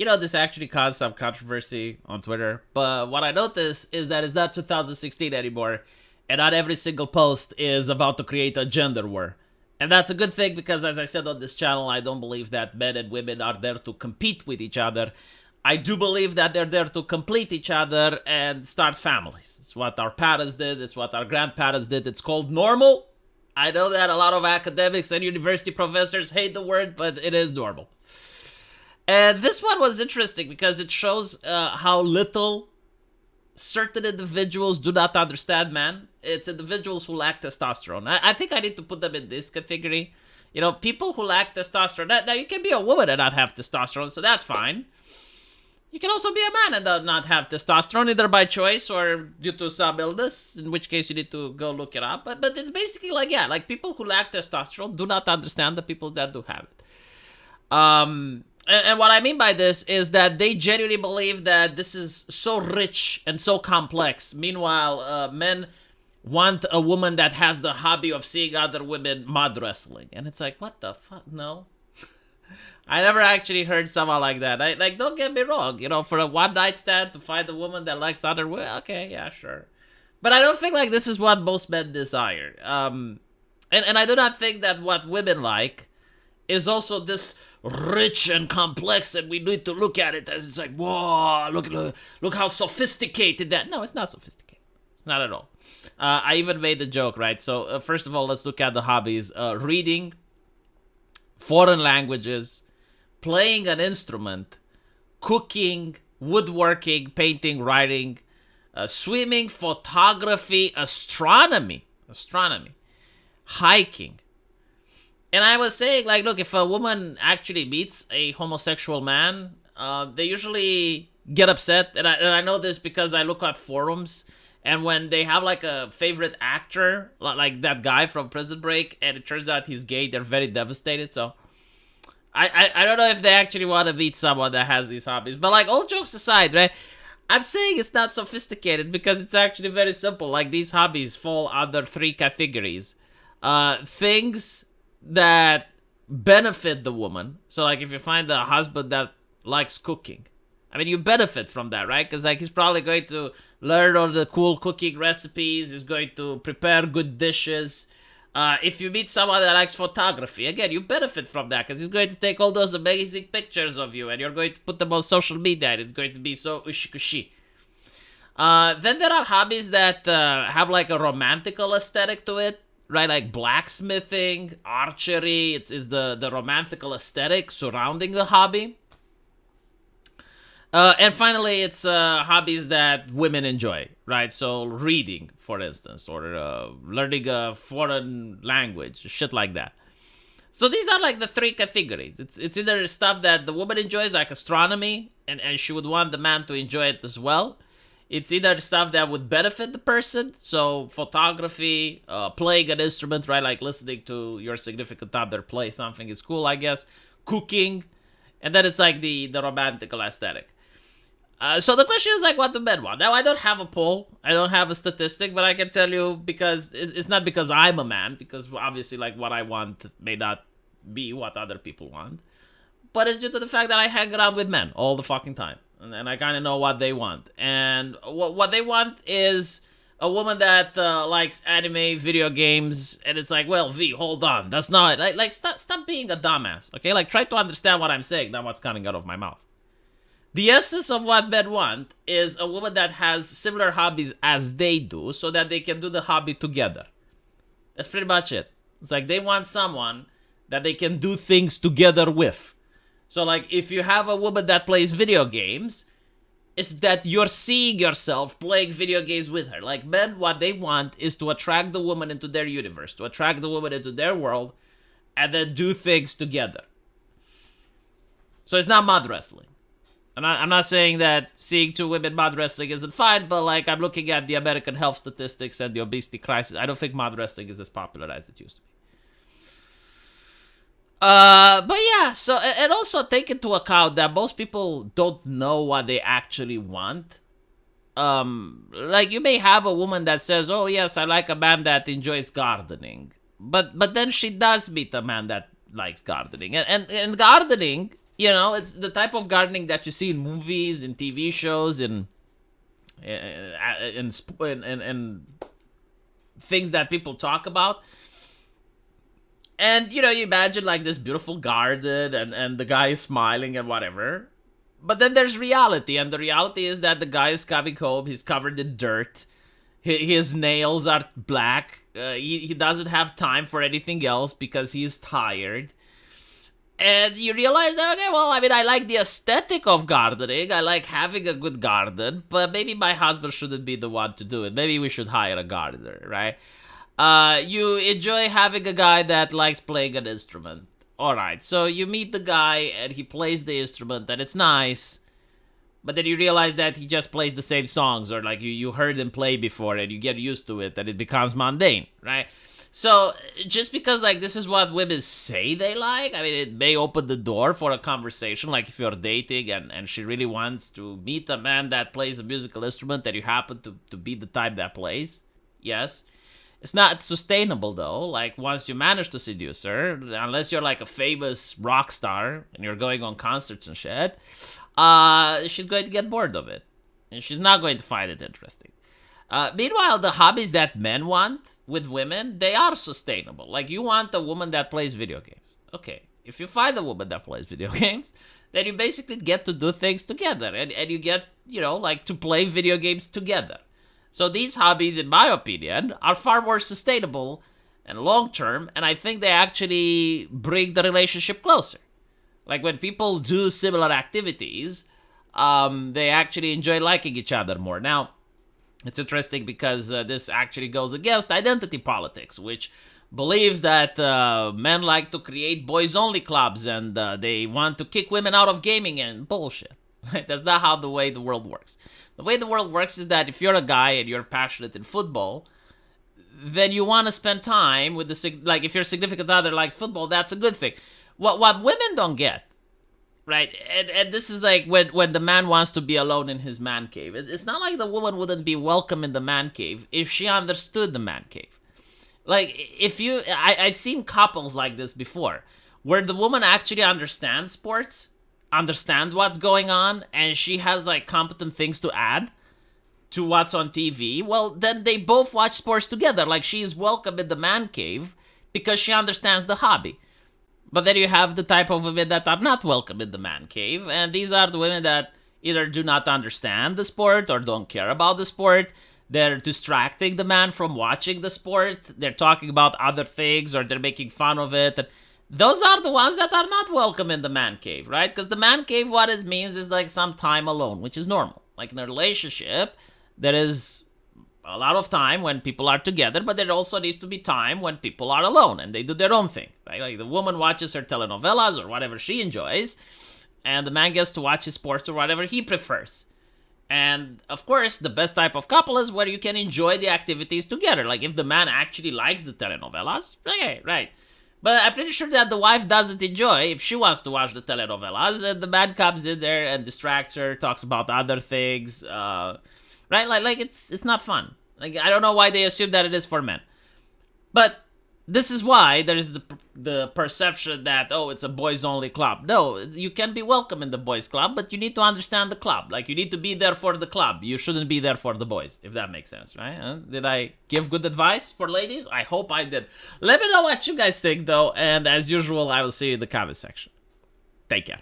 This actually caused some controversy on Twitter. But what I noticed is that it's not 2016 anymore, and not every single post is about to create a gender war. And that's a good thing because, as I said on this channel, I don't believe that men and women are there to compete with each other. I do believe that they're there to complete each other and start families. It's what our parents did. It's what our grandparents did. It's called normal. I know that a lot of academics and university professors hate the word, but it is normal. And this one was interesting because it shows how little certain individuals do not understand man. It's individuals who lack testosterone. I think I need to put them in this category. People who lack testosterone. Now, you can be a woman and not have testosterone, so that's fine. You can also be a man and not have testosterone, either by choice or due to some illness, in which case you need to go look it up. But it's basically like people who lack testosterone do not understand the people that do have it. And what I mean by this is that they genuinely believe that this is so rich and so complex. Meanwhile, men want a woman that has the hobby of seeing other women mud wrestling. And it's like, what the fuck? No. I never actually heard someone like that. Don't get me wrong. For a one-night stand to find a woman that likes other women, okay, yeah, sure. But I don't think this is what most men desire. And I do not think that what women like is also this rich and complex, and we need to look at it as it's like, whoa, look how sophisticated that. No, it's not sophisticated. Not at all. I even made the joke, right? So first of all, let's look at the hobbies. Reading, foreign languages, playing an instrument, cooking, woodworking, painting, writing, swimming, photography, astronomy, hiking. And I was saying, look, if a woman actually meets a homosexual man, they usually get upset. And I know this because I look at forums, and when they have a favorite actor, like that guy from Prison Break, and it turns out he's gay, they're very devastated. So I don't know if they actually want to meet someone that has these hobbies. But all jokes aside, right? I'm saying it's not sophisticated because it's actually very simple. These hobbies fall under three categories. Things that benefit the woman. So if you find a husband that likes cooking, I mean, you benefit from that, right? Because he's probably going to learn all the cool cooking recipes. He's going to prepare good dishes. If you meet someone that likes photography, again, you benefit from that because he's going to take all those amazing pictures of you and you're going to put them on social media and it's going to be so ushi-kushi. Then there are hobbies that have a romantical aesthetic to it, right? Like blacksmithing, archery. It's the romantical aesthetic surrounding the hobby. And finally, it's hobbies that women enjoy, right? So reading, for instance, or learning a foreign language, shit like that. So these are the three categories. It's either stuff that the woman enjoys, like astronomy, and she would want the man to enjoy it as well. It's either stuff that would benefit the person, so photography, playing an instrument, right? Like listening to your significant other play something is cool, I guess. Cooking, and then it's the romantical aesthetic. So the question is what do men want? Now, I don't have a poll. I don't have a statistic, but I can tell you because it's not because I'm a man, because obviously what I want may not be what other people want. But it's due to the fact that I hang around with men all the fucking time. And I kind of know what they want. And what they want is a woman that likes anime, video games, and it's well, V, hold on. That's not... Stop being a dumbass, okay? Try to understand what I'm saying, not what's coming out of my mouth. The essence of what men want is a woman that has similar hobbies as they do so that they can do the hobby together. That's pretty much it. It's they want someone that they can do things together with. So if you have a woman that plays video games, it's that you're seeing yourself playing video games with her. Men, what they want is to attract the woman into their universe, to attract the woman into their world, and then do things together. So it's not mud wrestling. I'm not saying that seeing two women mud wrestling isn't fine, but I'm looking at the American health statistics and the obesity crisis. I don't think mud wrestling is as popular as it used to be. But yeah, so, and also take into account that most people don't know what they actually want. You may have a woman that says, oh yes, I like a man that enjoys gardening. But then she does meet a man that likes gardening. And gardening, You know, it's the type of gardening that you see in movies, in TV shows, in things that people talk about. And, you know, you imagine like this beautiful garden and the guy is smiling and whatever. But then there's reality, and the reality is that the guy is coming home, he's covered in dirt, his nails are black, he doesn't have time for anything else because he's tired. And you realize that, okay, well, I mean, I like the aesthetic of gardening, I like having a good garden, but maybe my husband shouldn't be the one to do it. Maybe we should hire a gardener, right? You enjoy having a guy that likes playing an instrument. Alright, so you meet the guy and he plays the instrument and it's nice, but then you realize that he just plays the same songs, or like you heard him play before and you get used to it and it becomes mundane, right? So just because like this is what women say they like, I mean, it may open the door for a conversation, like if you're dating and she really wants to meet a man that plays a musical instrument and you happen to be the type that plays, yes. It's not sustainable though. Like once you manage to seduce her, unless you're like a famous rock star and you're going on concerts and shit, she's going to get bored of it, and she's not going to find it interesting. Meanwhile, the hobbies that men want with women, they are sustainable. Like you want a woman that plays video games. Okay, if you find a woman that plays video games, then you basically get to do things together, and you get, you know, like to play video games together. So these hobbies, in my opinion, are far more sustainable and long-term, and I think they actually bring the relationship closer. Like when people do similar activities, they actually enjoy liking each other more. Now, it's interesting because this actually goes against identity politics, which believes that men like to create boys-only clubs and they want to kick women out of gaming and bullshit. Right? That's not how the way the world works. The way the world works is that if you're a guy and you're passionate in football, then you want to spend time with like if your significant other likes football, that's a good thing. What women don't get, right? And this is like when the man wants to be alone in his man cave. It's not like the woman wouldn't be welcome in the man cave if she understood the man cave. Like I've seen couples like this before, where the woman actually understands sports, understand what's going on, and she has like competent things to add to what's on TV. Well, then they both watch sports together. Like she is welcome in the man cave because she understands the hobby. But then you have the type of women that are not welcome in the man cave, and these are the women that either do not understand the sport or don't care about the sport. They're distracting the man from watching the sport. They're talking about other things, or they're making fun of it. And those are the ones that are not welcome in the man cave, right? Because the man cave, what it means is like some time alone, which is normal. Like in a relationship, there is a lot of time when people are together, but there also needs to be time when people are alone and they do their own thing, right? Like the woman watches her telenovelas or whatever she enjoys, and the man gets to watch his sports or whatever he prefers. And of course, the best type of couple is where you can enjoy the activities together. Like if the man actually likes the telenovelas, okay, right. But I'm pretty sure that the wife doesn't enjoy if she wants to watch the telenovelas, and the man comes in there and distracts her, talks about other things, right? Like it's not fun. Like I don't know why they assume that it is for men, but this is why there is the perception that, oh, it's a boys only club. No, you can be welcome in the boys club, but you need to understand the club. Like you need to be there for the club. You shouldn't be there for the boys, if that makes sense, right? Did I give good advice for ladies? I hope I did. Let me know what you guys think though, and as usual, I will see you in the comment section. Take care.